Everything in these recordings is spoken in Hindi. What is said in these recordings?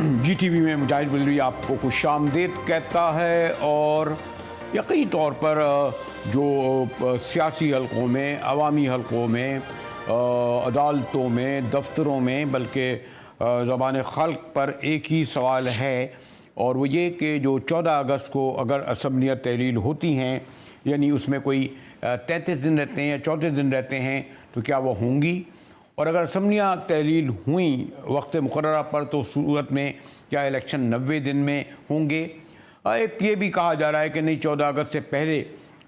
GTV में मुजाहिद बलवी आपको खुशामदीद कहता है। और यकीनी तौर पर जो सियासी हलकों में, अवामी हलकों में, अदालतों में, दफ्तरों में, बल्कि ज़बान खल्क पर एक ही सवाल है, और वो ये कि जो 14 अगस्त को अगर असम्बलियाँ तहलील होती हैं, यानी उसमें कोई 33 दिन रहते हैं या 34 दिन रहते हैं, तो क्या वो होंगी? और अगर असम्बलियाँ तहलील हुई वक्त मुकर्ररा पर, तो सूरत में क्या इलेक्शन 90 दिन में होंगे? एक ये भी कहा जा रहा है कि नहीं, 14 अगस्त से पहले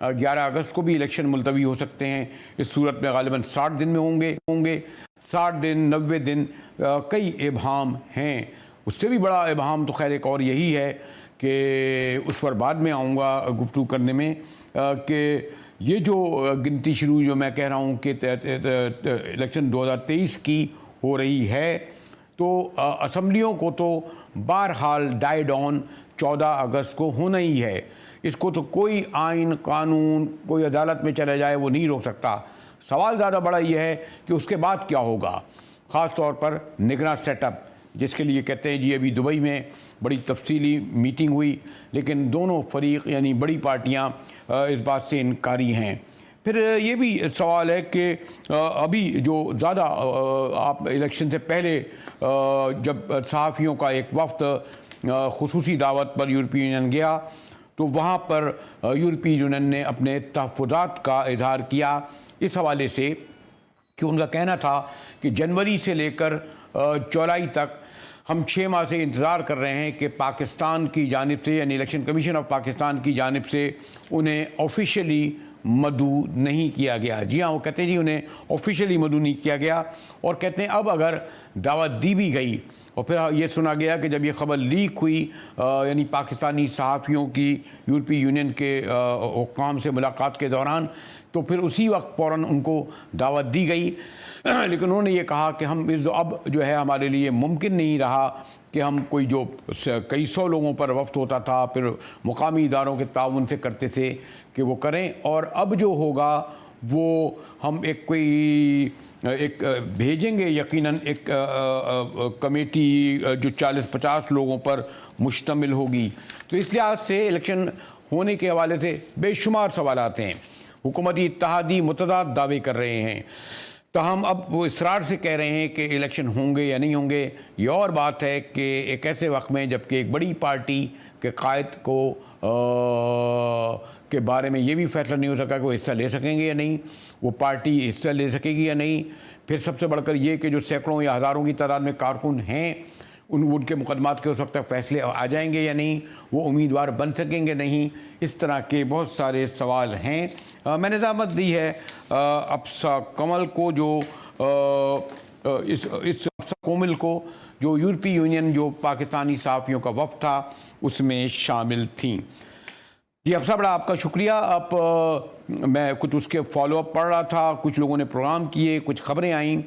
11 अगस्त को भी इलेक्शन मुलतवी हो सकते हैं। इस सूरत में गालिबन 60 दिन में होंगे 60 दिन, 90 दिन, कई इबहाम हैं। उससे भी बड़ा इबहाम तो खैर एक और यही है कि उस पर बाद में आऊँगा गुफ्तगू करने में, कि ये जो गिनती शुरू जो मैं कह रहा हूँ कि इलेक्शन 2023 की हो रही है, तो असम्बलियों को तो बहरहाल डाइड ऑन 14 अगस्त को होना ही है। इसको तो कोई आइन, कानून, कोई अदालत में चला जाए वो नहीं रोक सकता। सवाल ज़्यादा बड़ा ये है कि उसके बाद क्या होगा, ख़ास तौर पर निगरान सेटअप, जिसके लिए कहते हैं जी अभी दुबई में बड़ी तफसीली मीटिंग हुई, लेकिन दोनों फरीक यानी बड़ी पार्टियां इस बात से इनकारी हैं। फिर ये भी सवाल है कि अभी जो ज़्यादा आप इलेक्शन से पहले जब सहाफ़ियों का एक वफ़्द खुसूसी दावत पर यूरोपीय यूनियन गया, तो वहाँ पर यूरोपीय यूनियन ने अपने तहफ़्फ़ुज़ात का इज़हार किया इस हवाले से कि उनका कहना था कि जनवरी से लेकर जुलाई तक हम 6 माह से इंतज़ार कर रहे हैं कि पाकिस्तान की जानिब से, यानी इलेक्शन कमीशन ऑफ पाकिस्तान की जानिब से उन्हें ऑफिशियली मदऊ नहीं किया गया। जी हाँ, वो कहते हैं जी उन्हें ऑफिशियली मदऊ नहीं किया गया, और कहते हैं अब अगर दावत दी भी गई, और फिर ये सुना गया कि जब ये ख़बर लीक हुई, यानी पाकिस्तानी सहाफ़ियों की यूरोपीय यूनियन के हुक्काम से मुलाकात के दौरान, तो फिर उसी वक्त फ़ौरन उनको दावत दी गई। लेकिन उन्होंने ये कहा कि हम अब जो है हमारे लिए मुमकिन नहीं रहा कि हम कोई जो कई सौ लोगों पर वफ़्त होता था, फिर मुकामी इदारों के ताउन से करते थे कि वो करें, और अब जो होगा वो हम एक भेजेंगे यकीनन एक कमेटी जो 40-50 लोगों पर मुश्तमिल होगी। तो इस लिहाज से इलेक्शन होने के हवाले से बेशुमार सवाल आते हैं। हुकूमती इत्तेहादी मुतदाद दावे कर रहे हैं, तो हम अब वो इसरार से कह रहे हैं कि इलेक्शन होंगे या नहीं होंगे। ये और बात है कि एक ऐसे वक्त में जबकि एक बड़ी पार्टी के कायद को के बारे में ये भी फैसला नहीं हो सका कि वो हिस्सा ले सकेंगे या नहीं, वो पार्टी हिस्सा ले सकेगी या नहीं। फिर सबसे बढ़कर ये कि जो सैकड़ों या हज़ारों की तादाद में कारकुन हैं, उनके मुकदमात के उस वक्त तक फैसले आ जाएंगे या नहीं, वो उम्मीदवार बन सकेंगे नहीं। इस तरह के बहुत सारे सवाल हैं। मैंने ज़हमत दी है अफसा कमल को, जो इस अफसा कोमिल को, जो यूरोपीय यूनियन जो पाकिस्तानी सहाफ़ियों का वफ़द था उसमें शामिल थीं। जी अफसा, बड़ा आपका शुक्रिया। मैं कुछ उसके फॉलोअप पढ़ रहा था, कुछ लोगों ने प्रोग्राम किए, कुछ ख़बरें आईं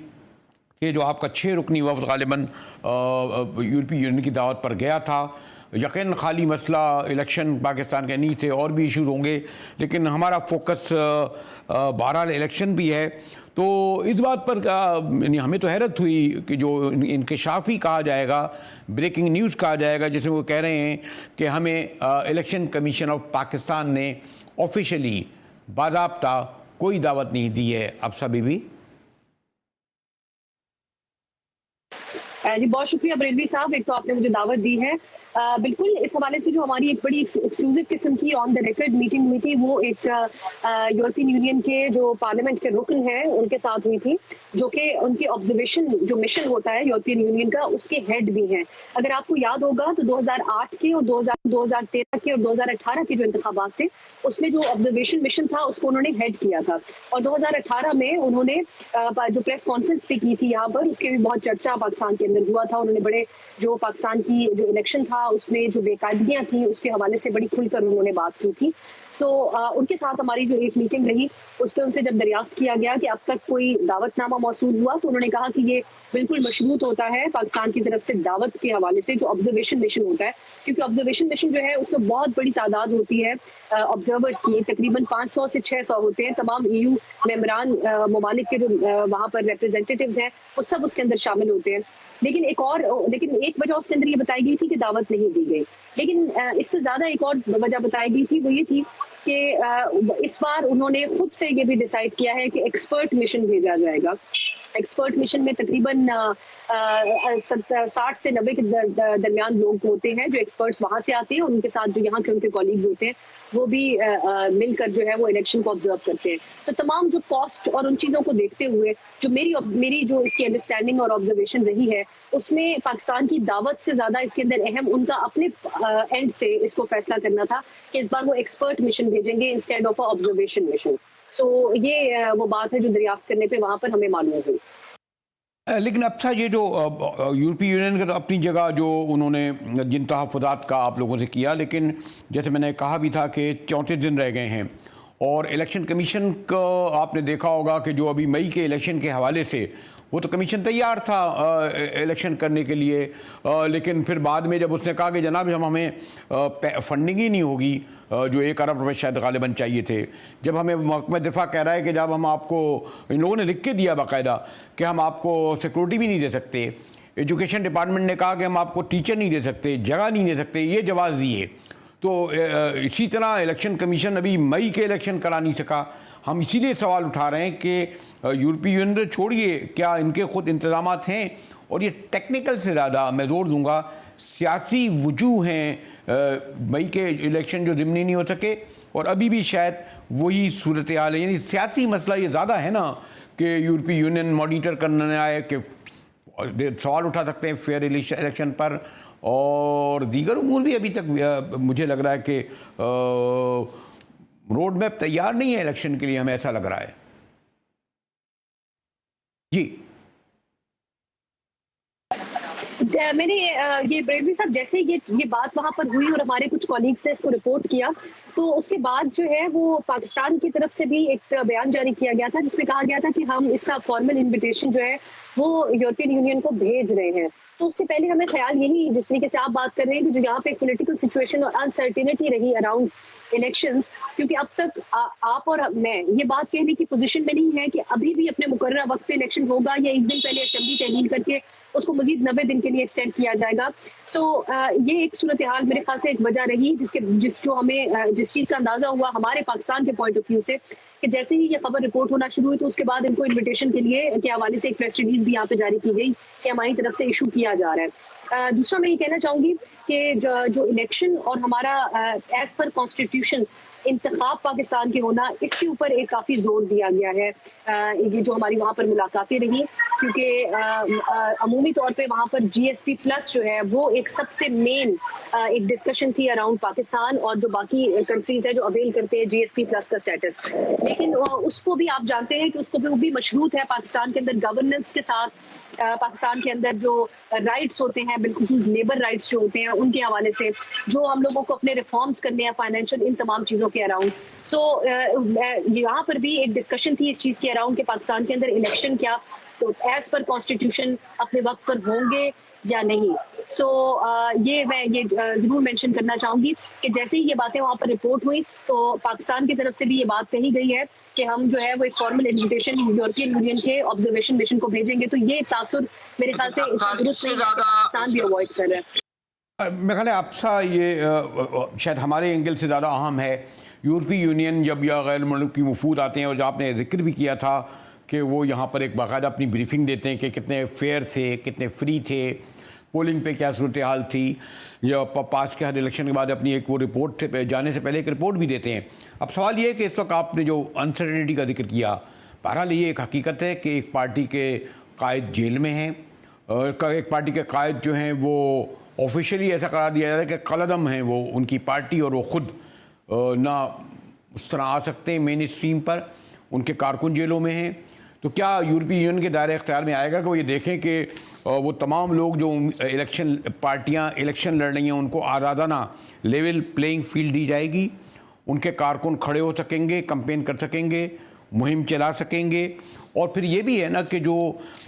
कि जो आपका 6 रुकनी वफ़द गालिबन यूरोपीय यूनियन की दावत पर गया था। यकीन खाली मसला इलेक्शन पाकिस्तान के नहीं थे, और भी इशूज़ होंगे, लेकिन हमारा फोकस बहरहाल इलेक्शन भी है। तो इस बात पर यानी हमें तो हैरत हुई कि जो इंकशाफी कहा जाएगा, ब्रेकिंग न्यूज़ कहा जाएगा, जिसमें वो कह रहे हैं कि हमें इलेक्शन कमीशन ऑफ पाकिस्तान ने ऑफिशियली बाज़ाब्ता कोई दावत नहीं दी है। अफसा बीबी जी बहुत शुक्रिया बरेलवी साहब, एक तो आपने मुझे दावत दी है। बिल्कुल, इस हवाले से जो हमारी एक बड़ी एक्सक्लूसिव किस्म की ऑन द रिकॉर्ड मीटिंग हुई थी, वो एक यूरोपियन यूनियन के जो पार्लियामेंट के रुकन हैं उनके साथ हुई थी, जो कि उनके ऑब्जर्वेशन जो मिशन होता है यूरोपियन यूनियन का, उसके हेड भी हैं। अगर आपको याद होगा तो 2008 के और 2013 के और 2018 के जो इंतखाबात थे, उसमें जो ऑब्जर्वेशन मिशन था उसको उन्होंने हेड किया था। और 2018 में उन्होंने जो प्रेस कॉन्फ्रेंस पे की थी यहाँ पर, उसके भी बहुत चर्चा पाकिस्तान के अंदर हुआ था। उन्होंने बड़े जो पाकिस्तान की जो इलेक्शन था उसमें जो बेकायदगियां थी उसके हवाले से बड़ी खुलकर उन्होंने बात की थी। उनके साथ हमारी जो एक मीटिंग रही, उस पर उनसे जब दरियाफ्त किया गया कि अब तक कोई दावतनामा मौसूल हुआ, तो उन्होंने कहा कि ये बिल्कुल मशरूत होता है पाकिस्तान की तरफ से दावत के हवाले से जो ऑब्जर्वेशन मिशन होता है, क्योंकि ऑब्जर्वेशन मिशन जो है उसमें बहुत बड़ी तादाद होती है ऑब्जर्वर्स की, तकरीबन 500 से 600 होते हैं। तमाम EU मेंबरान ममालिक के जो वहाँ पर रिप्रेजेंटेटिव्स हैं वो सब उसके अंदर शामिल होते हैं। लेकिन एक वजह उसके अंदर ये बताई गई थी कि दावत नहीं दी गई। लेकिन इससे ज्यादा एक और वजह बताई गई थी, वो ये थी कि इस बार उन्होंने खुद से ये भी डिसाइड किया है कि एक्सपर्ट मिशन भेजा जाएगा। एक्सपर्ट मिशन में तकरीबन 60 से 90 के दरमियान लोग होते हैं जो एक्सपर्ट्स वहां से आते हैं, और उनके साथ जो यहाँ के उनके कॉलीग्स होते हैं वो भी मिलकर जो है वो इलेक्शन को ऑब्जर्व करते हैं। तो तमाम जो कॉस्ट और उन चीज़ों को देखते हुए जो मेरी जो इसकी अंडरस्टैंडिंग और ऑब्जर्वेशन रही है, उसमें पाकिस्तान की दावत से ज़्यादा इसके अंदर अहम उनका अपने एंड से इसको फैसला करना था कि इस बार वो एक्सपर्ट मिशन भेजेंगे इंस्टेड ऑफ ऑब्जर्वेशन मिशन। सो ये वो बात है जो दरियाफ्त करने पे वहां पर हमें मालूम हुई। लेकिन अब सा ये जो यूरोपीय यूनियन का तो अपनी जगह जो उन्होंने जिन तहफ़्फ़ुज़ात का आप लोगों से किया, लेकिन जैसे मैंने कहा भी था कि 34 दिन रह गए हैं, और इलेक्शन कमीशन का आपने देखा होगा कि जो अभी मई के इलेक्शन के हवाले से वो तो कमीशन तैयार था इलेक्शन करने के लिए, लेकिन फिर बाद में जब उसने कहा कि जनाब हमें फंडिंग ही नहीं होगी, जो 1 अरब रुपये शायद गालिबन चाहिए थे, जब हमें महकमा दिफा कह रहा है कि जब हम आपको, इन लोगों ने लिख के दिया बाकायदा कि हम आपको सिक्योरिटी भी नहीं दे सकते, एजुकेशन डिपार्टमेंट ने कहा कि हम आपको टीचर नहीं दे सकते, जगह नहीं दे सकते, ये जवाब दिए। तो इसी तरह इलेक्शन कमीशन अभी मई के इलेक्शन करा नहीं सका। हम इसीलिए सवाल उठा रहे हैं कि यूरोपीय यूनियन छोड़िए, क्या इनके खुद इंतजामात हैं, और ये टेक्निकल से ज़्यादा मैं जोर दूंगा सियासी वजूह हैं मई के इलेक्शन जो ज़िमनी नहीं हो सके, और अभी भी शायद वही सूरत हाल है। यानी सियासी मसला ये ज़्यादा है ना कि यूरोपीय यूनियन मॉनिटर करने आए, कि सवाल उठा सकते हैं फेयर इलेक्शन पर, और दीगर उमूर भी अभी तक मुझे लग रहा है कि रोड मैप तैयार नहीं है इलेक्शन के लिए, हमें ऐसा लग रहा है। जी मैंने ये ब्रेवी साहब जैसे ये बात वहां पर हुई और हमारे कुछ कॉलीग्स ने इसको रिपोर्ट किया, तो उसके बाद जो है वो पाकिस्तान की तरफ से भी एक बयान जारी किया गया था जिसमें कहा गया था कि हम इसका फॉर्मल इनविटेशन जो है वो यूरोपियन यूनियन को भेज रहे हैं। तो उससे पहले हमें ख्याल यही, जिस तरीके से आप बात कर रहे हैं कि जो यहाँ पे पॉलिटिकल सिचुएशन और अनसर्टेनिटी रही अराउंड इलेक्शंस, क्योंकि अब तक आप और मैं ये बात कहने की पोजीशन में नहीं है कि अभी भी अपने मुकर्ररा वक्त पे इलेक्शन होगा या एक दिन पहले असेंबली तहलील करके उसको मजीद 90 दिन के लिए एक्सटेंड किया जाएगा। सो ये एक सूरत हाल मेरे ख्याल से एक वजह रही जिस चीज़ का अंदाजा हुआ हमारे पाकिस्तान के पॉइंट ऑफ व्यू से, कि जैसे ही ये खबर रिपोर्ट होना शुरू हुई तो उसके बाद इनको इन्विटेशन के लिए के हवाले से एक प्रेस रिलीज भी यहाँ पे जारी की गई कि हमारी तरफ से इशू किया जा रहा है। दूसरा मैं ये कहना चाहूंगी कि जो इलेक्शन और हमारा एज पर कॉन्स्टिट्यूशन इंतखाब पाकिस्तान के होना, इसके ऊपर एक काफ़ी जोर दिया गया है। ये जो हमारी वहाँ पर मुलाकातें रही, क्योंकि अमूमी तौर पे वहाँ पर GSP प्लस जो है वो एक सबसे मेन एक डिस्कशन थी अराउंड पाकिस्तान और जो बाकी कंट्रीज है जो अवेल करते हैं GSP प्लस का स्टेटस। लेकिन उसको भी आप जानते हैं कि उसको भी वो भी मशरूत है पाकिस्तान के अंदर गवर्नेंस के साथ, पाकिस्तान के अंदर जो राइट्स होते हैं, बिलखुसूस लेबर राइट्स जो होते हैं उनके हवाले से, जो हम लोगों को अपने रिफॉर्म्स करने हैं फाइनेंशियल, इन तमाम चीज़ों के अराउंड। सो यहाँ पर भी एक डिस्कशन थी इस चीज़ के अराउंड कि पाकिस्तान के अंदर इलेक्शन क्या तो एज पर कॉन्स्टिट्यूशन अपने वक्त पर होंगे या नहीं। सो ये मैं ज़रूर मेंशन करना चाहूँगी कि जैसे ही ये बातें वहाँ पर रिपोर्ट हुई तो पाकिस्तान की तरफ से भी ये बात कही गई है कि हम जो है वो एक फॉर्मल इन्विटेशन यूरोपियन यूनियन के ऑब्जर्वेशन मिशन को भेजेंगे। तो ये तासुर मेरे ख्याल से दुरुस्त नहीं है, पाकिस्तान भी अवॉइड कर रहा है। मेरे ख्याल है आपसा ये शायद हमारे एंगल से ज़्यादा अहम है। यूरोपीय यूनियन जब या गैर मुल्की वफूद आते हैं, और जो आपने जिक्र भी किया था कि वो यहाँ पर एक बाकायदा अपनी ब्रीफिंग देते हैं कि कितने फेयर थे, कितने फ्री थे, पोलिंग पे क्या सूरत हाल थी, या पास के हर इलेक्शन के बाद अपनी एक वो रिपोर्ट जाने से पहले एक रिपोर्ट भी देते हैं। अब सवाल ये है कि इस वक्त आपने जो अनसर्टेनिटी का जिक्र किया, बहरहाल ये एक हकीकत है कि एक पार्टी के कायद जेल में हैं, एक पार्टी के कायद जो हैं वो ऑफिशियली ऐसा करार दिया जाता है कि कलअदम हैं वो उनकी पार्टी, और वो ख़ुद ना उस तरह आ सकते हैं मेन स्ट्रीम पर, उनके कारकुन जेलों में हैं। तो क्या यूरोपीय यूनियन के दायरे इख्तियार में आएगा कि वो ये देखें कि वो तमाम लोग जो इलेक्शन पार्टियां इलेक्शन लड़ रही हैं उनको आज़ादाना लेवल प्लेइंग फील्ड दी जाएगी, उनके कारकुन खड़े हो सकेंगे, कैंपेन कर सकेंगे, मुहिम चला सकेंगे। और फिर ये भी है ना कि जो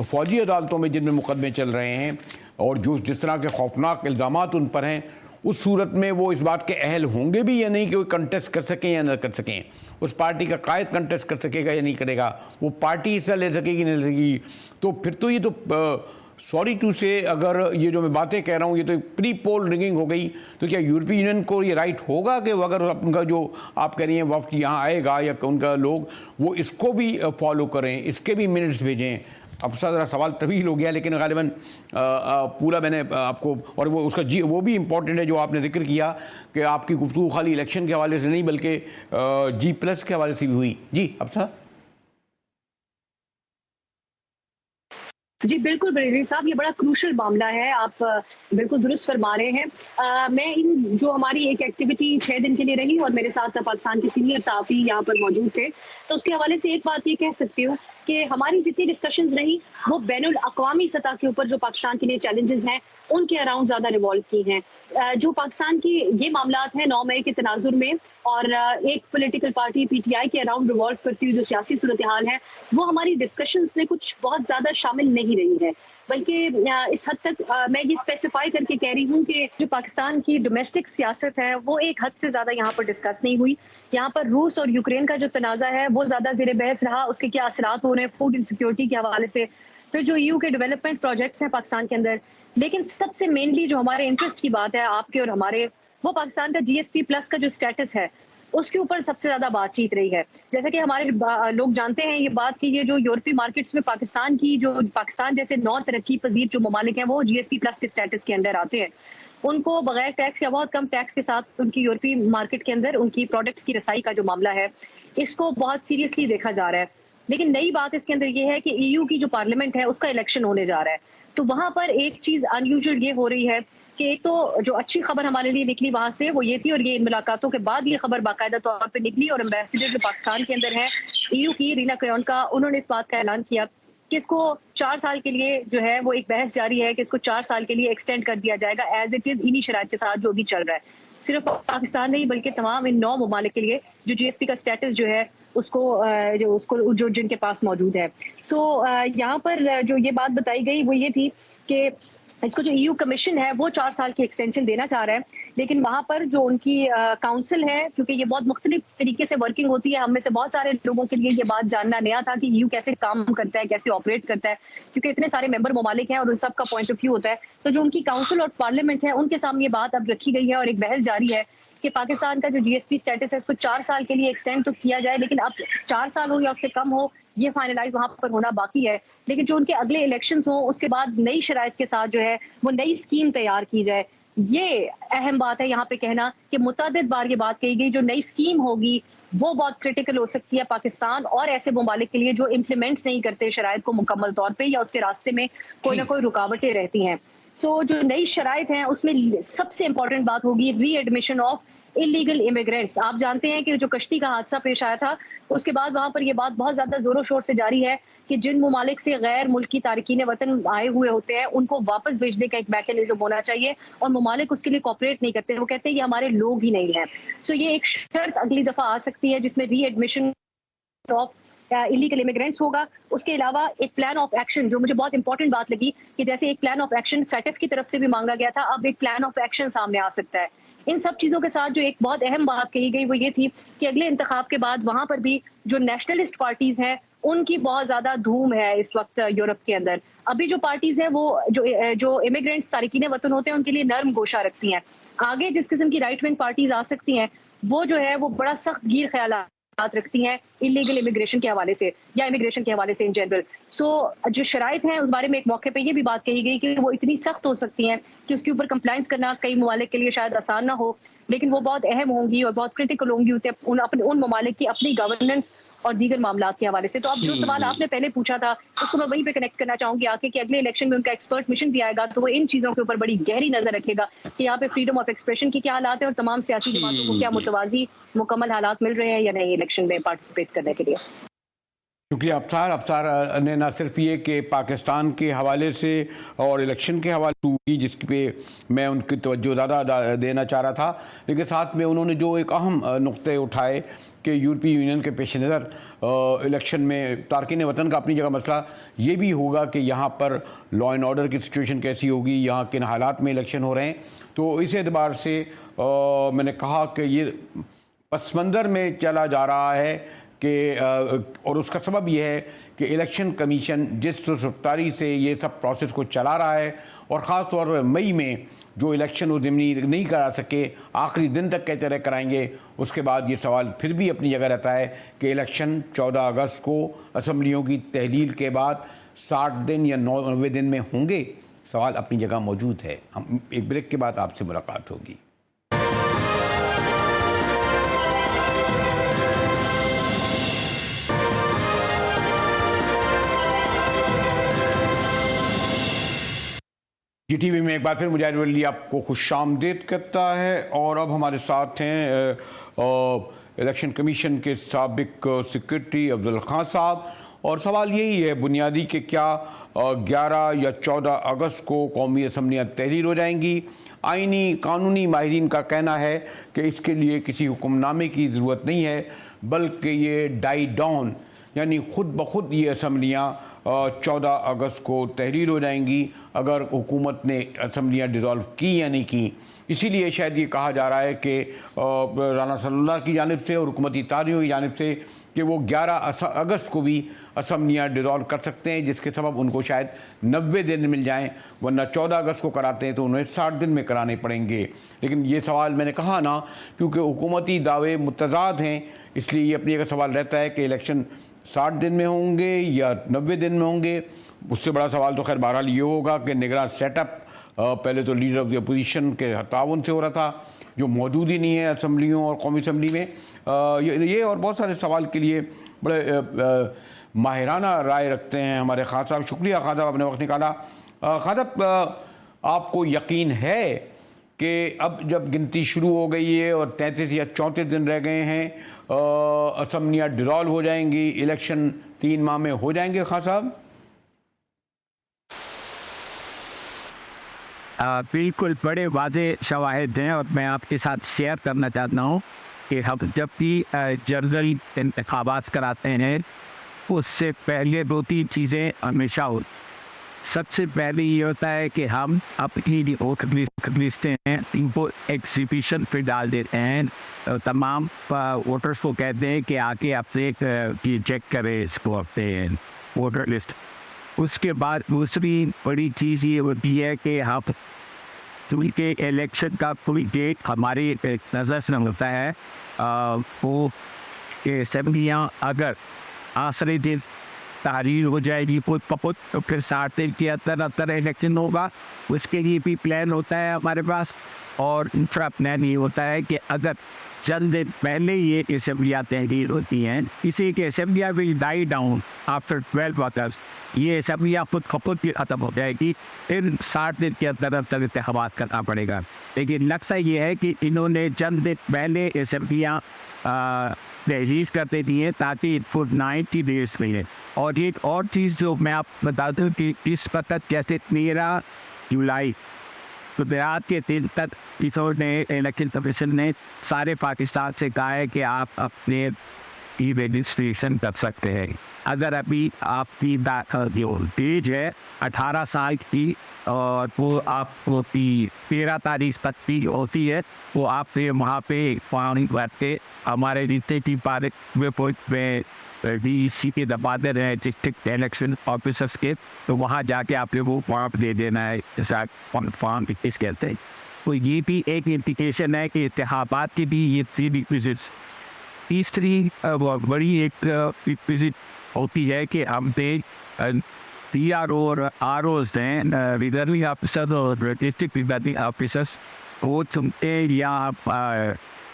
फ़ौजी अदालतों में जिनमें मुकदमे चल रहे हैं और जो जिस तरह के खौफनाक इल्ज़ामात उन पर हैं, उस सूरत में वो इस बात के अहल होंगे भी या नहीं कि वो कंटेस्ट कर सकें या न कर सकें, उस पार्टी का कायद कंटेस्ट कर सकेगा या नहीं करेगा, वो पार्टी हिस्सा ले सकेगी नहीं ले सकेगी। तो फिर तो ये तो सॉरी टू से अगर ये जो मैं बातें कह रहा हूँ ये तो प्री पोल रिगिंग हो गई, तो क्या यूरोपीय यूनियन को ये राइट होगा कि अगर उनका जो आप कह रही हैं वफ्द यहाँ आएगा या उनका लोग वो इसको भी फॉलो करें, इसके भी मिनट्स भेजें? अब ज़रा सवाल तवील हो गया, लेकिन गालिबन पूरा मैंने आपको, और वो उसका वो भी इम्पोर्टेंट है जो आपने जिक्र किया कि आपकी गुफ्तगू खाली इलेक्शन के हवाले से नहीं बल्कि G+ के हवाले से भी हुई। जी अफसा। जी बिल्कुल बरेली साहब, ये बड़ा क्रूशल मामला है, आप बिल्कुल दुरुस्त फरमा रहे हैं। मैं इन जो हमारी एक एक्टिविटी 6 दिन के लिए रही और मेरे साथ पाकिस्तान के सीनियर सहाफ़ी यहाँ पर मौजूद थे, तो उसके हवाले से एक बात ये कह सकती हूँ कि हमारी जितनी डिस्कशंस रही वो बैनुल अक़वामी सतह के ऊपर जो पाकिस्तान के लिए चैलेंजेस हैं उनके अराउंड ज़्यादा रिवॉल्व की हैं। जो पाकिस्तान की ये मामलात हैं 9 मई के तनाजुर में और एक पॉलिटिकल पार्टी PTI के अराउंड रिवॉल्व करती हुई जो सियासी सूरत हाल है वो हमारी डिस्कशंस में कुछ बहुत ज़्यादा शामिल नहीं रही है, बल्कि इस हद तक मैं ये स्पेसिफाई करके कह रही हूँ कि जो पाकिस्तान की डोमेस्टिक सियासत है वो एक हद से ज़्यादा यहाँ पर डिस्कस नहीं हुई। यहाँ पर रूस और यूक्रेन का जो तनाज़ा है वो ज़्यादा ज़ेर बहस रहा, उसके क्या असरात हो रहे हैं फूड इनसिक्योरिटी के हवाले से, फिर जो EU के डेवलपमेंट प्रोजेक्ट्स हैं पाकिस्तान के अंदर। लेकिन सबसे मेनली जो हमारे इंटरेस्ट की बात है आपके और हमारे, वो पाकिस्तान का GSP+ का जो स्टेटस है उसके ऊपर सबसे ज्यादा बातचीत रही है। जैसे कि हमारे लोग जानते हैं ये बात कि ये जो यूरोपीय मार्केट्स में पाकिस्तान जैसे 9 तरक्की पजीर जो ममालिक हैं वो GSP+ के स्टेटस के अंदर आते हैं, उनको बगैर टैक्स या बहुत कम टैक्स के साथ उनकी यूरोपीय मार्केट के अंदर उनकी प्रोडक्ट्स की रसाई का जो मामला है इसको बहुत सीरियसली देखा जा रहा है। लेकिन नई बात इसके अंदर ये है कि EU की जो पार्लियामेंट है उसका इलेक्शन होने जा रहा है, तो वहां पर एक चीज अनयूजुअल ये हो रही है कि एक तो जो अच्छी खबर हमारे लिए निकली वहां से वो ये थी, और ये इन मुलाकातों के बाद ये खबर बाकायदा तौर पे निकली और एम्बेसडर जो पाकिस्तान के अंदर है EU की रीना कयोन का, उन्होंने इस बात का ऐलान किया कि इसको 4 साल के लिए जो है वो एक बहस जारी है कि इसको 4 साल के लिए एक्सटेंड कर दिया जाएगा एज इट इज इन्हीं शराइत के साथ जो भी चल रहा है। सिर्फ पाकिस्तान नहीं बल्कि तमाम इन 9 ममालिक के लिए जो GSP का स्टेटस जो है उसको जो जिनके पास मौजूद है। सो यहाँ पर जो ये बात बताई गई वो ये थी कि इसको जो EU कमीशन है वो 4 साल की एक्सटेंशन देना चाह रहा है, लेकिन वहां पर जो उनकी काउंसिल है, क्योंकि ये बहुत मुख्तलिफ तरीके से वर्किंग होती है, हम में से बहुत सारे लोगों के लिए ये बात जानना नया था कि EU कैसे काम करता है, कैसे ऑपरेट करता है, क्योंकि इतने सारे मेंबर ममालिक हैं और उन सब का पॉइंट ऑफ व्यू होता है। तो जो उनकी काउंसिल और पार्लियामेंट है उनके सामने ये बात अब रखी गई है और एक बहस जारी है कि पाकिस्तान का जो GSP स्टेटस है इसको 4 साल के लिए एक्सटेंड तो किया जाए, लेकिन अब 4 साल हो या उससे कम हो ये फाइनलाइज वहां पर होना बाकी है। लेकिन जो उनके अगले इलेक्शंस हो उसके बाद नई शराइत के साथ जो है वो नई स्कीम तैयार की जाए। ये अहम बात है यहाँ पे कहना कि मुतअद्दिद बार ये बात कही गई, जो नई स्कीम होगी वो बहुत क्रिटिकल हो सकती है पाकिस्तान और ऐसे ममालिक के लिए जो इम्प्लीमेंट नहीं करते शराइत को मुकम्मल तौर पे या उसके रास्ते में कोई ना कोई रुकावटें रहती हैं। सो जो नई शराइत हैं उसमें सबसे इंपॉर्टेंट बात होगी री एडमिशन ऑफ इलीगल इमिग्रेंट्स। आप जानते हैं कि जो कश्ती का हादसा पेश आया था उसके बाद वहां पर यह बात बहुत ज्यादा जोरों शोर से जारी है कि जिन ममालिक से गैर मुल्की तारकीन वतन आए हुए होते हैं उनको वापस भेजने का एक मैकेनिज्म होना चाहिए, और ममालिक उसके लिए कॉपरेट नहीं करते, वो कहते हैं ये हमारे लोग ही नहीं है। सो ये एक शर्त अगली दफा आ सकती है जिसमें री एडमिशन ऑफ इलीगल इमिग्रेंट्स होगा। उसके अलावा एक प्लान ऑफ एक्शन, जो मुझे बहुत इंपॉर्टेंट बात लगी कि जैसे एक प्लान ऑफ एक्शन फैटफ की तरफ से भी मांगा गया था, अब एक प्लान ऑफ एक्शन सामने आ सकता है। इन सब चीजों के साथ जो एक बहुत अहम बात कही गई वो ये थी कि अगले इंतखाब के बाद वहां पर भी जो नेशनलिस्ट पार्टीज हैं उनकी बहुत ज्यादा धूम है इस वक्त यूरोप के अंदर। अभी जो पार्टीज हैं वो जो इमिग्रेंट्स तारकीन वतन होते हैं उनके लिए नर्म गोशा रखती हैं। आगे जिस किस्म की राइट विंग पार्टीज आ सकती हैं वो जो है वो बड़ा सख्त गिर ख्याल रखती हैं इलीगल इमिग्रेशन के हवाले से या इमिग्रेशन के हवाले से इन जनरल। सो जो शराइत हैं उस बारे में एक मौके पे ये भी बात कही गई कि वो इतनी सख्त हो सकती हैं कि उसके ऊपर कंप्लाइंस करना कई ममालिक के लिए शायद आसान ना हो, लेकिन वो बहुत अहम होंगी और बहुत क्रिटिकल होंगी उन ममालिक की अपनी गवर्नेंस और दीगर मामला के हवाले से। तो अब जो सवाल आपने पहले पूछा था उसको मैं वहीं पे कनेक्ट करना चाहूंगी आके कि अगले इलेक्शन में उनका एक्सपर्ट मिशन भी आएगा तो वो इन चीजों के ऊपर बड़ी गहरी नजर रखेगा कि यहाँ पे फ्रीडम ऑफ एक्सप्रेशन की क्या हालात है और तमाम सियासी जमातों को क्या मुतवाजी मुकम्मल हालात मिल रहे हैं या नहीं इलेक्शन में पार्टिसिपेट करने के लिए। क्योंकि अफ्तार ने न सिर्फ ये कि पाकिस्तान के हवाले से और इलेक्शन के हवाले की जिस पे मैं उनकी तवज्जो ज़्यादा देना चाह रहा था, लेकिन साथ में उन्होंने जो एक अहम नुक्ते उठाए कि यूरोपीय यूनियन के पेश नज़र इलेक्शन में तारकीन वतन का अपनी जगह मसला ये भी होगा कि यहाँ पर लॉ एंड ऑर्डर की सिचुएशन कैसी होगी, यहाँ किन हालात में इलेक्शन हो रहे हैं। तो इस एतबार से मैंने कहा कि ये पस मंज़र में चला जा रहा है और उसका सबब यह है कि इलेक्शन कमीशन जिस रफ्तारी से ये सब प्रोसेस को चला रहा है और ख़ास तौर पर मई में जो इलेक्शन वो ज़मीनी नहीं करा सके, आखिरी दिन तक कहते रहे कराएंगे, उसके बाद ये सवाल फिर भी अपनी जगह रहता है कि इलेक्शन 14 अगस्त को असम्बलियों की तहलील के बाद 60 दिन या 90 दिन में होंगे। सवाल अपनी जगह मौजूद है। हम एक ब्रेक के बाद आपसे मुलाकात होगी। GTV में एक बार फिर मुजाहिद वली आपको खुशामदीद कहता है और अब हमारे साथ हैं इलेक्शन कमीशन के साबिक सेक्रेटरी अफजल खान साहब। और सवाल यही है बुनियादी कि क्या 11 या 14 अगस्त को कौमी असम्बलियाँ तहरीर हो जाएंगी। आइनी कानूनी माहिरीन का कहना है कि इसके लिए किसी हुक्मनामे की ज़रूरत नहीं है, बल्कि ये डाई डाउन यानी खुद ब खुद ये असम्बलियाँ 14 अगस्त को तहरीर हो जाएंगी अगर हुकूमत ने असम्बलियाँ डिज़ोल्व की या नहीं की। इसीलिए शायद ये कहा जा रहा है कि राना सल्लल्लाहु की जानिब से और हुकूमती तारियों की जानिब से कि वो 11 अगस्त को भी असम्बलियाँ डिज़ोल्व कर सकते हैं, जिसके सबब उनको शायद 90 दिन मिल जाएं, वरना 14 अगस्त को कराते हैं तो उन्हें 60 दिन में कराने पड़ेंगे। लेकिन ये सवाल मैंने कहा ना, क्योंकि हुकूमती दावे मुतज़ाद हैं, इसलिए ये अपनी जगह सवाल रहता है कि इलेक्शन 60 दिन में होंगे या 90 दिन में होंगे। उससे बड़ा सवाल तो खैर बहरहाल ये होगा कि निगरान सेटअप पहले तो लीडर ऑफ द अपोजिशन के ताउन से हो रहा था, जो मौजूद ही नहीं है असम्बलियों और कौमी असम्बली में। ये और बहुत सारे सवाल के लिए बड़े माहिराना राय रखते हैं हमारे खान साहब। शुक्रिया खान साहब, आपने वक्त निकाला। खान साहब, आपको यकीन है कि अब जब गिनती शुरू हो गई है और 33 या 34 दिन रह गए हैं, असम्बलियाँ डिज़ोल्व हो जाएंगी, इलेक्शन 3 माह में हो जाएंगे? खान साहब बिल्कुल बड़े वाज़े शवाहिद हैं और मैं आपके साथ शेयर करना चाहता हूँ कि हम जब भी जनरल इंतखाबात कराते हैं उससे पहले 2-3 चीज़ें हमेशा हो। सबसे पहले ये होता है कि हम अपनी वोटर लिस्टें हैं इनको एग्जीबिशन पे डाल देते हैं। तमाम वोटर्स को कहते हैं कि आके आपसे ये चेक करें इसको अपने वोटर लिस्ट। उसके बाद दूसरी बड़ी चीज़ ये होती है कि हम चूँकि इलेक्शन का कोई डेट हमारी नज़र से होता है वो असम्बलियाँ अगर आखिरी दिन तहरीर हो जाएगी खुद पपुत तो फिर 60 दिन के अंदर इलेक्शन होगा। उसके लिए भी प्लान होता है हमारे पास। और दूसरा प्लान ये होता है कि अगर चंद दिन पहले ये असम्बलियाँ तहरीर होती हैं, किसी के असम्बलियाँ विल डाई डाउन आफ्टर 12 अगस्त, ये असम्बलियाँ खुद खपत की ख़त्म हो जाएगी, फिर 60 दिन के अंदर इंतखाबात करना पड़ेगा। लेकिन लगता ये है कि इन्होंने चंद दिन पहले असम्बलियाँ तहरीर कर देती है ताकि इनको 90 डेज मिले। और एक और चीज़ जो मैं आप बता दूँ कि इस वक्त जैसे 13 जुलाई तो रात के दिन तक इन्होंने इलेक्शन कमीशन ने सारे पाकिस्तान से कहा है कि आप अपने ई रजिस्ट्रेशन कर सकते हैं। अगर अभी आपकी जो एज है 18 साल की और वो आपको 13 तारीख तक की होती है, वो आपसे वहाँ पे फॉर्म भर के हमारे जितने की पार्क में DEC के दफातर हैं डिस्ट्रिक्ट इलेक्शन ऑफिसर्स के, तो वहाँ जाके आपने वो फॉर्म दे देना है, जैसा फॉर्म 21 कहते हैं। तो ये भी एक इंडिकेशन है कि इंतखाबात की भी ये 3 रिक्विजिट्स। तीसरी बड़ी एक रिक्विजिट होती है कि हम पे PRO और ROs हैं, रिटर्निंग ऑफिसर और डिस्ट्रिक्ट रिटर्निंग ऑफिसर्स, वो चुनते या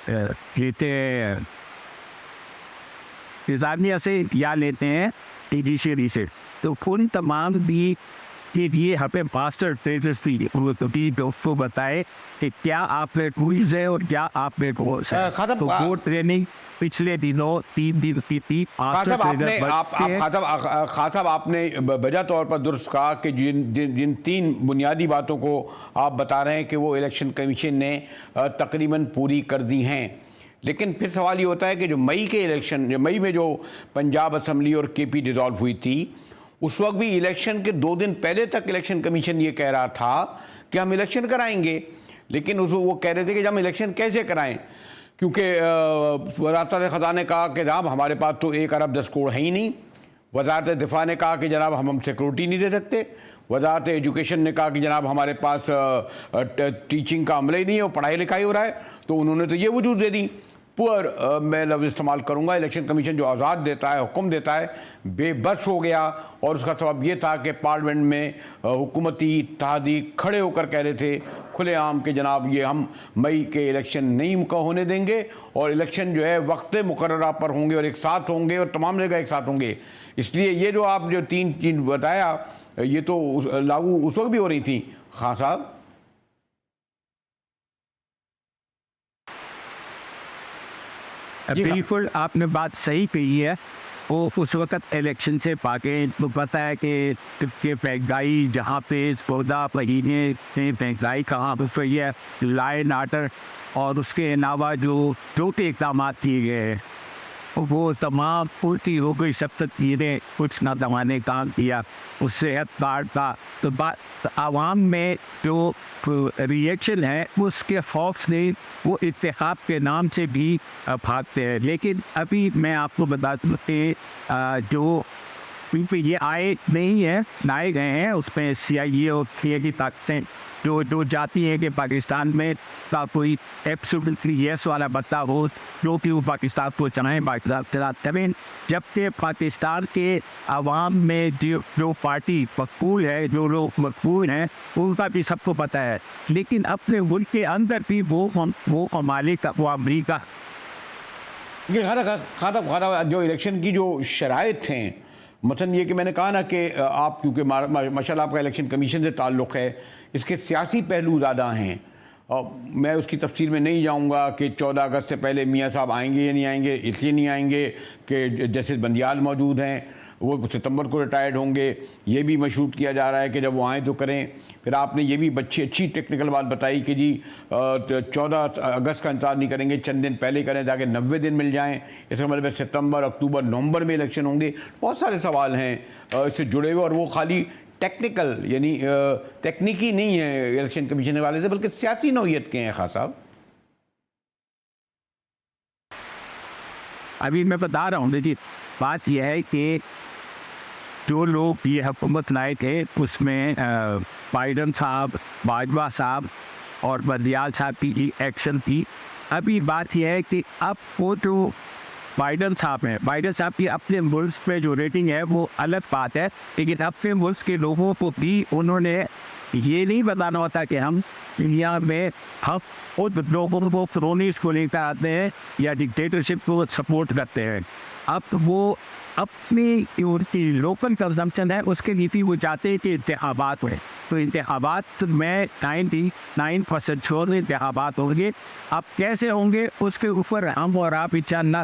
लेते इंतज़ामिया से या लेते हैं जुडिशरी से। तो उन तमाम भी के लिए हमें मास्टर ट्रेनर्स भी दोस्तों बताए कि क्या आप में टूल्स है और क्या आप में गोल्स है। तो वो ट्रेनिंग पिछले दिनों 3 दिन की थी। खान साहब आपने बजा तौर पर दुरुस्त कहा कि जिन 3 बुनियादी बातों को आप बता रहे हैं कि वो इलेक्शन कमीशन ने तकरीबन पूरी कर दी हैं, लेकिन फिर सवाल ये होता है कि जो मई में जो पंजाब असम्बली और KP डिज़ोल्व हुई थी, उस वक्त भी इलेक्शन के 2 दिन पहले तक इलेक्शन कमीशन ये कह रहा था कि हम इलेक्शन कराएंगे, लेकिन वो कह रहे थे कि हम इलेक्शन कैसे कराएं। क्योंकि वज़ारत ख़ज़ाना ने कहा कि जनाब हमारे पास तो 1 अरब 10 करोड़ है ही नहीं। वज़ारत दिफा ने कहा कि जनाब हम सिक्योरिटी नहीं दे सकते। वज़ारत एजुकेशन ने कहा कि जनाब हमारे पास टीचिंग का अमल ही नहीं है, पढ़ाई लिखाई हो रहा है। तो उन्होंने तो ये वजूद दे दी। पुअर मैं लफ्ज़ इस्तेमाल करूँगा, इलेक्शन कमीशन जो आज़ाद देता है, हुक्म देता है, बेबस हो गया। और उसका सबब ये था कि पार्लियामेंट में हुकूमती इत्तेहादी खड़े होकर कह रहे थे खुलेआम कि जनाब ये हम मई के इलेक्शन नहीं होने देंगे और इलेक्शन जो है वक्त मुकर्ररा पर होंगे और एक साथ होंगे और तमाम जगह एक साथ होंगे। इसलिए ये जो आप जो 3 चीज़ बताया ये तो लागू उस वक्त भी हो रही थी। खान साहब, बिल्कुल आपने बात सही कही है। वो उस वक्त इलेक्शन से भागे तो पता है कि महंगाई जहाँ पे 14 महीने में महंगाई कहाँ पर हुई है, लाइन आर्डर और उसके अलावा जो इकदाम किए गए हैं वो तमाम पूर्ति हो गई। सब चीज़ें कुछ ना दबाने काम किया, उस सेहत कार्ड का तो बात आवाम में जो रिएक्शन है उसके खौफ से वो इत्तेहाद के नाम से भी भागते हैं। लेकिन अभी मैं आपको बता दूँ कि जो क्योंकि ये आए नहीं है, लाए गए हैं, उसमें CIA और CIA की ताकतें जो जाती है कि पाकिस्तान में का कोई एब्सोल्युटली यस वाला बता हो जो कि वो पाकिस्तान को चलाएँ, पाकिस्तान चलाते हैं। जबकि पाकिस्तान के अवाम में जो पार्टी मकबूल है, जो लोग मकबूल हैं, उनका भी सबको पता है। लेकिन अपने मुल्क के अंदर भी वो ममालिक वो अमरीका खाना जो इलेक्शन की जो शराइत हैं, मसलन ये कि मैंने कहा ना कि आप क्योंकि माशाल्लाह आपका इलेक्शन कमीशन से ताल्लुक़ है, इसके सियासी पहलू ज़्यादा हैं और मैं उसकी तफसील में नहीं जाऊंगा कि 14 अगस्त से पहले मियाँ साहब आएंगे या नहीं आएंगे। इसलिए नहीं आएंगे कि जैसे बंदियाल मौजूद हैं, वो सितंबर को रिटायर्ड होंगे। ये भी मशरूत किया जा रहा है कि जब वो आएँ तो करें। फिर आपने ये भी अच्छी टेक्निकल बात बताई कि जी 14 अगस्त का इंतजार नहीं करेंगे, चंद दिन पहले करें ताकि 90 दिन मिल जाएं। इसका मतलब सितंबर, अक्टूबर, नवंबर में इलेक्शन होंगे। बहुत सारे सवाल हैं इससे जुड़े हुए और वो खाली टेक्निकल यानी तकनीकी नहीं है इलेक्शन कमीशन वाले से, बल्कि सियासी नौइयत के हैं। खान साहब, अभी मैं बता रहा हूँ, देखिए बात यह है कि जो लोग ये हुकूमत लाए थे उसमें बाइडन साहब, बाजवा साहब और बंदियाल साहब की एक्शन थी। अभी बात यह है कि अब वो जो बाइडन साहब हैं, बाइडन साहब की अपने मुल्क पे जो रेटिंग है वो अलग बात है, लेकिन अपने मुल्क के लोगों को भी उन्होंने ये नहीं बताना होता कि हम दुनिया में हम खुद लोगों को क्रोनीज को लेकर आते हैं या डिक्टेटरशिप को सपोर्ट करते हैं। अब वो अपनी उनकी लोकल कंजम्पशन है उसके लिए भी वो चाहते हैं कि इंतखाबात हुए। तो इंतखाबात में 99% श्योर इंतखाबात होंगे। अब कैसे होंगे उसके ऊपर हम और आप इंशाअल्लाह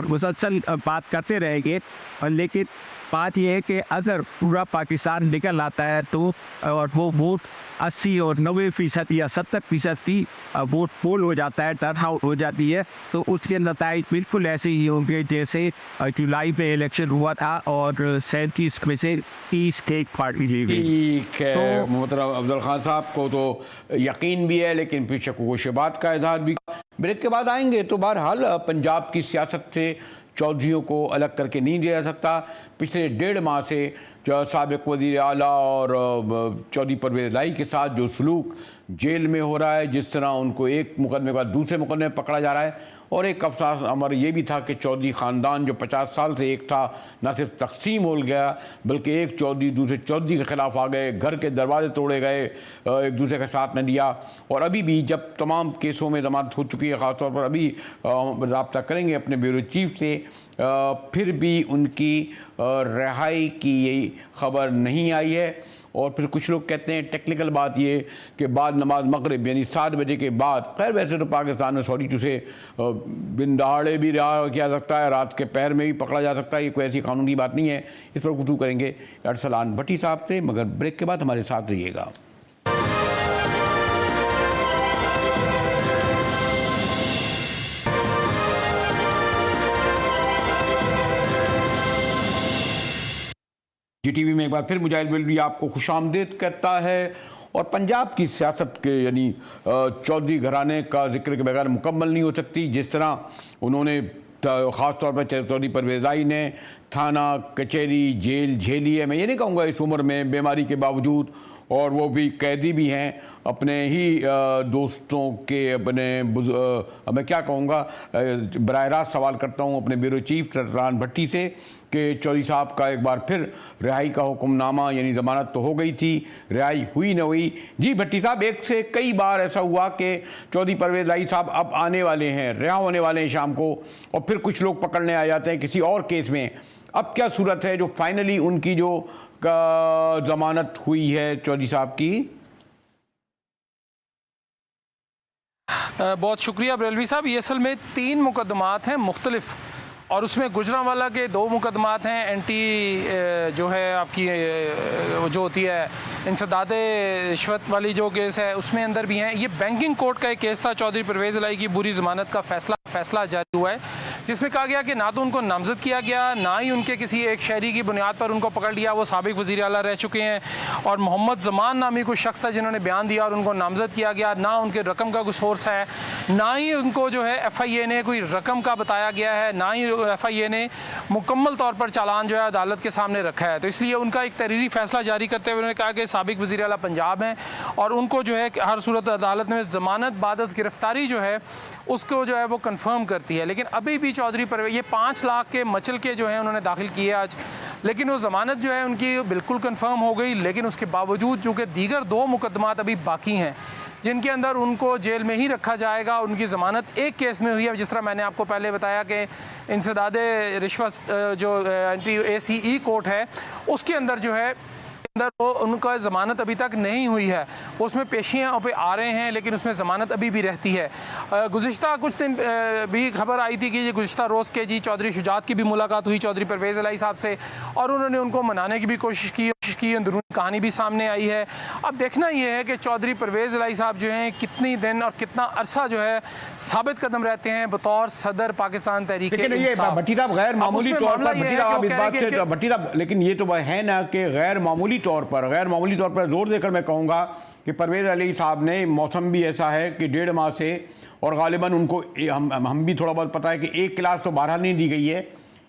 मुसलसल बात करते रहेंगे। लेकिन बात यह है कि अगर पूरा पाकिस्तान निकल आता है तो और वो वोट 80 और 90% या 70% भी वोट पोल हो जाता है, टर्न आउट हो जाती है, तो उसके नतीजे बिल्कुल ऐसे ही होंगे जैसे जुलाई में इलेक्शन हुआ था और 37 में से 30 टेक पार्टी ली गई। ठीक है, तो मोहतरम अफजल खान साहब को तो यकीन भी है, लेकिन फिर शक व शुबात का इजहार भी। ब्रेक के बाद आएंगे तो बहरहाल पंजाब की सियासत से चौधरियों को अलग करके नहीं दिया जा सकता। पिछले 1.5 माह से जो साबिक वज़ीर आला और चौधरी परवेज़ इलाही के साथ जो सलूक जेल में हो रहा है, जिस तरह उनको एक मुकदमे के बाद दूसरे मुकदमे में पकड़ा जा रहा है। और एक अफसास अमर ये भी था कि चौधरी ख़ानदान जो 50 साल से एक था, न सिर्फ तकसीम हो गया बल्कि एक चौधरी दूसरे चौधरी के ख़िलाफ़ आ गए, घर के दरवाजे तोड़े गए, एक दूसरे का साथ न दिया। और अभी भी जब तमाम केसों में जमानत हो चुकी है, ख़ासतौर पर अभी रब्ता करेंगे अपने ब्यूरो चीफ से, फिर भी उनकी रिहाई की यही खबर नहीं आई है। और फिर कुछ लोग कहते हैं टेक्निकल बात ये कि बाद नमाज मगरिब यानी 7 बजे के बाद, खैर वैसे तो पाकिस्तान में सॉरी टू से बिन दहाड़े भी रहा किया सकता है, रात के पैर में भी पकड़ा जा सकता है, ये कोई ऐसी कानूनी बात नहीं है। इस पर गुफ्तगू करेंगे अरसलान भट्टी साहब से, मगर ब्रेक के बाद हमारे साथ रहिएगा। GTV में एक बार फिर मुजाहिद बिलवी आपको खुशामदीद कहता है और पंजाब की सियासत के यानी चौधरी घराने का जिक्र के बगैर मुकम्मल नहीं हो सकती। जिस तरह उन्होंने ख़ास तौर पर चौधरी परवेज़ इलाही ने थाना कचहरी जेल झेली है, मैं ये नहीं कहूँगा इस उम्र में बीमारी के बावजूद, और वो भी कैदी भी हैं अपने ही दोस्तों के, अपने मैं क्या कहूँगा, बराह रास्त सवाल करता हूँ अपने ब्यूरो चीफ सरदार भट्टी से कि चौधरी साहब का एक बार फिर रिहाई का हुक्मनामा यानी ज़मानत तो हो गई थी, रिहाई हुई न हुई। जी भट्टी साहब, एक से कई बार ऐसा हुआ कि चौधरी परवेज़ इलाही साहब अब आने वाले हैं, रिहा होने वाले हैं शाम को, और फिर कुछ लोग पकड़ने आ जाते हैं किसी और केस में। अब क्या सूरत है जो फाइनली उनकी जो ज़मानत हुई है चौधरी साहब की? बहुत शुक्रिया बरेलवी साहब। ये असल में 3 मुकदमात हैं मुख्तलिफ, और उसमें गुजरांवाला के 2 मुकदमात हैं। एंटी जो है आपकी जो होती है इंसदाद रिश्वत वाली जो केस है उसमें अंदर भी हैं। ये बैंकिंग कोर्ट का एक केस था, चौधरी परवेज़ इलाही की बुरी ज़मानत का फैसला जारी हुआ है, जिसमें कहा गया कि ना तो उनको नामजद किया गया, ना ही उनके किसी एक शहरी की बुनियाद पर उनको पकड़ लिया, वो साबिक वज़ीर आला रह चुके हैं, और मोहम्मद ज़मान नामी कोई शख्स था जिन्होंने बयान दिया और उनको नामजद किया गया, ना उनके रकम का कोई सोर्स है, ना ही उनको जो है FIA ने कोई रकम का बताया गया है, ना ही FIA ने मुकम्मल तौर पर चालान जो है अदालत के सामने रखा है। तो इसलिए उनका एक तहरीरी फैसला जारी करते हुए उन्होंने कहा कि साबिक वज़ीर आला पंजाब हैं और उनको जो है हर सूरत अदालत में ज़मानत बादस गिरफ्तारी जो है उसको जो है वो कंफर्म करती है। लेकिन अभी भी चौधरी परवेज़ ये 5 लाख के मचल के जो है उन्होंने दाखिल किए आज, लेकिन वो ज़मानत जो है उनकी बिल्कुल कंफर्म हो गई। लेकिन उसके बावजूद चूँकि दीगर 2 मुकदमात अभी बाकी हैं जिनके अंदर उनको जेल में ही रखा जाएगा, उनकी ज़मानत एक केस में हुई है, जिस तरह मैंने आपको पहले बताया कि इंसदाद रिश्वत जो ACE कोर्ट है उसके अंदर जो है अंदर वो उनका ज़मानत अभी तक नहीं हुई है, उसमें पेशियाँ पे आ रहे हैं लेकिन उसमें ज़मानत अभी भी रहती है। गुज़िश्ता कुछ दिन भी खबर आई थी कि ये गुज़िश्ता रोज़ के जी चौधरी शुजात की भी मुलाकात हुई चौधरी परवेज़ इलाही साहब से, और उन्होंने उनको मनाने की भी कोशिश की, अंदरूनी कहानी भी सामने आई है। अब देखना ये है कि चौधरी परवेज़ इलाही साहब जो हैं कितनी दिन और कितना अरसा जो है साबित कदम रहते हैं बतौर सदर पाकिस्तान तहरीक इंसाफ। भट्टी साहब गैर मामूली तौर पर, भट्टी साहब आप इस बात से, भट्टी साहब लेकिन ये तो है ना कि गैर मामूली तौर पर जोर देकर मैं कहूँगा कि परवेज़ इलाही साहब ने, मौसम भी ऐसा है कि 1.5 माह से, और गालिबन उनको हम भी थोड़ा बहुत पता है कि 1 क्लास तो बहरहाल नहीं दी गई है,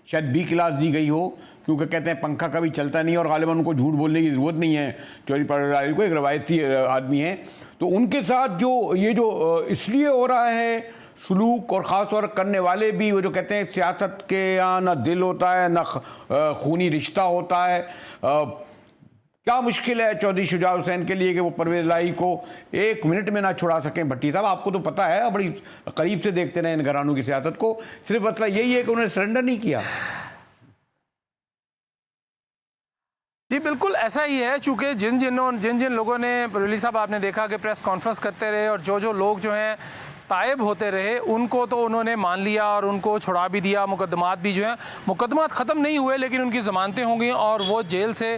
शायद B क्लास दी गई हो, क्योंकि कहते हैं पंखा कभी चलता नहीं और गालिबन उनको झूठ बोलने की ज़रूरत नहीं है। चौधरी परवेज़ इलाही को एक रवायती आदमी है, तो उनके साथ जो ये जो इसलिए हो रहा है सलूक, और ख़ास तौर करने वाले भी वो जो कहते हैं सियासत के यहाँ ना दिल होता है ना खूनी रिश्ता होता है, क्या मुश्किल है चौधरी शुजा हुसैन के लिए कि वो परवेज़ इलाही को 1 मिनट में ना छुड़ा सकें? भट्टी साहब आपको तो पता है, बड़ी करीब से देखते रहे इन घरानों की सियासत को, सिर्फ मसला यही है कि उन्होंने सरेंडर नहीं किया। जी बिल्कुल ऐसा ही है, चूँकि जिन लोगों ने बरेलवी साहब आपने देखा कि प्रेस कॉन्फ्रेंस करते रहे और जो लोग जो हैं तायब होते रहे उनको तो उन्होंने मान लिया और उनको छुड़ा भी दिया। मुकदमात भी जो हैं मुकदमात ख़त्म नहीं हुए लेकिन उनकी ज़मानतें होंगी और वो जेल से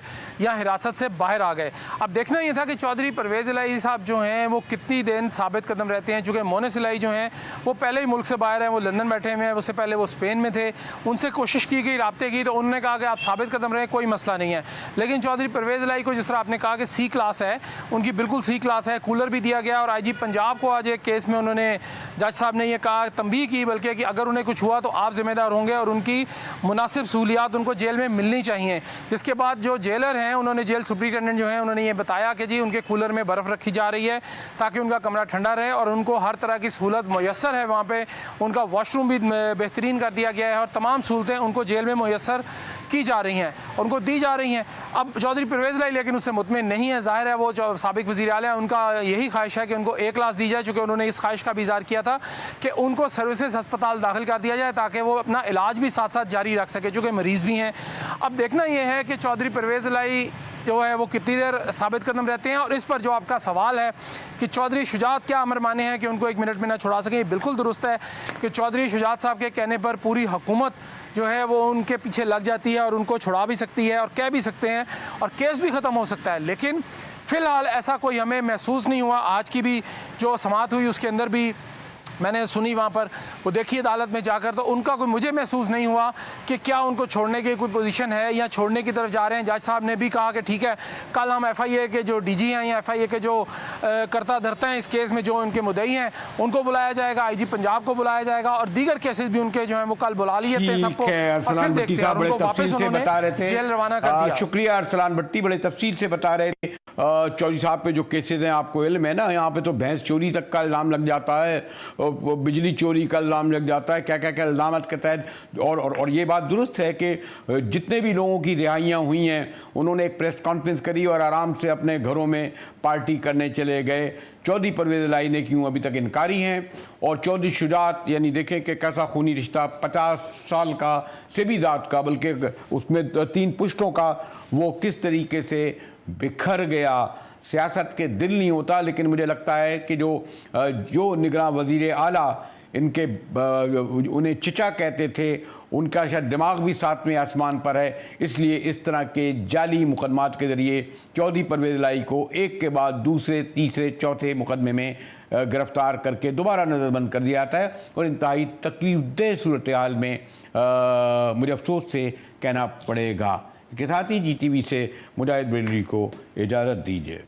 या हिरासत से बाहर आ गए। अब देखना ये था कि चौधरी परवेज़ इलाही साहब जो हैं वो कितनी देर साबित कदम रहते हैं, चूँकि मोनिस इलाही जो हैं वो पहले ही मुल्क से बाहर हैं, वो लंदन बैठे हुए हैं, उससे पहले वो स्पेन में थे, उनसे कोशिश की गई, राब्ते की, तो उन्होंने कहा कि आप साबित कदम रहें, कोई मसला नहीं है। लेकिन चौधरी परवेज़ इलाही को जिस तरह आपने कहा कि C क्लास है, उनकी बिल्कुल C क्लास है, कूलर भी दिया गया, और IG पंजाब को आज एक केस में उन्होंने जज साहब ने ये कहा, तंबीह की बल्कि कि अगर उन्हें कुछ हुआ तो आप जिम्मेदार होंगे और उनकी मुनासिब सहूलियात उनको जेल में मिलनी चाहिए। जिसके बाद जो जेलर हैं उन्होंने, जेल सुपरिटेंडेंट जो हैं उन्होंने ये बताया कि जी उनके कूलर में बर्फ़ रखी जा रही है ताकि उनका कमरा ठंडा रहे और उनको हर तरह की सहूलत मुयस्सर है, वहाँ पे उनका वॉशरूम भी बेहतरीन कर दिया गया है और तमाम सहूलतें उनको जेल में मुयस्सर की जा रही हैं, उनको दी जा रही हैं। अब चौधरी परवेज़ इलाही लेकिन उससे मुतमिन नहीं है, ज़ाहिर है वो जो साबिक वज़ीर आला है उनका यही ख्वाहिश है कि उनको A क्लास दी जाए, चूँकि उन्होंने इस ख्वाहिश का भी इज़हार किया था कि उनको सर्विसेज अस्पताल दाखिल कर दिया जाए ताकि वो अपना इलाज भी साथ साथ जारी रख सके, चूँकि मरीज़ भी हैं। अब देखना ये है कि चौधरी परवेज़ इलाही जो है वो कितनी देर साबित कदम रहते हैं। और इस पर जो आपका सवाल है कि चौधरी शुजात क्या अमर माने हैं कि उनको 1 मिनट में ना छुड़ा सकें, बिल्कुल दुरुस्त है कि चौधरी शुजात साहब के कहने पर पूरी हुकूमत जो है वो उनके पीछे लग जाती है और उनको छुड़ा भी सकती है और कह भी सकते हैं और केस भी ख़त्म हो सकता है। लेकिन फ़िलहाल ऐसा कोई हमें महसूस नहीं हुआ। आज की भी जो समाअत हुई उसके अंदर भी मैंने सुनी वहाँ पर, वो देखी अदालत में जाकर, तो उनका कोई मुझे महसूस नहीं हुआ कि क्या उनको छोड़ने की कोई पोजीशन है या छोड़ने की तरफ जा रहे हैं। जज साहब ने भी कहा कि ठीक है, कल हम FIA के जो DG हैं या FIA के जो करता धरता हैं इस केस में, जो उनके मुद्दई हैं, उनको बुलाया जाएगा, IG पंजाब को बुलाया जाएगा, और दीगर केसेस भी उनके जो हैं वो कल बुला लिए थे सबको, अरसलान भट्टी साहब बड़े तफसील से बता रहे थे। जेल रवाना कर दिया। शुक्रिया अरसलान भट्टी, बड़े तफसील से बता रहे थे। चौधरी साहब पे जो केसेस हैं, आपको इल्म है ना, यहाँ पे तो भैंस चोरी तक का इल्ज़ाम लग जाता है, बिजली चोरी का इल्ज़ाम लग जाता है, क्या क्या क्या इल्ज़ाम के तहत। और ये बात दुरुस्त है कि जितने भी लोगों की रिहाइयाँ हुई हैं, उन्होंने एक प्रेस कॉन्फ्रेंस करी और आराम से अपने घरों में पार्टी करने चले गए। चौधरी परवेज़ इलाही ने क्यों अभी तक इनकारी हैं। और चौधरी शुजात, यानी देखें कि कैसा खूनी रिश्ता, 50 साल का से भी ज़्यादा का, बल्कि उसमें 3 पुश्तों का, वो किस तरीके से बिखर गया। सियासत के दिल नहीं होता, लेकिन मुझे लगता है कि जो निगरां वज़ीर आला इनके उन्हें चिचा कहते थे, उनका शायद दिमाग भी 7वें आसमान पर है। इसलिए इस तरह के जाली मुकदमात के ज़रिए चौधरी परवेज़ इलाही को एक के बाद दूसरे, तीसरे, चौथे मुकदमे में गिरफ्तार करके दोबारा नज़रबंद कर दिया जाता है। और इंतहाई तकलीफदेह सूरत हाल में मुझे अफसोस से कहना पड़ेगा। के साथ ही GTV से मुजाहिद बेलरी को इजाज़त दीजिए।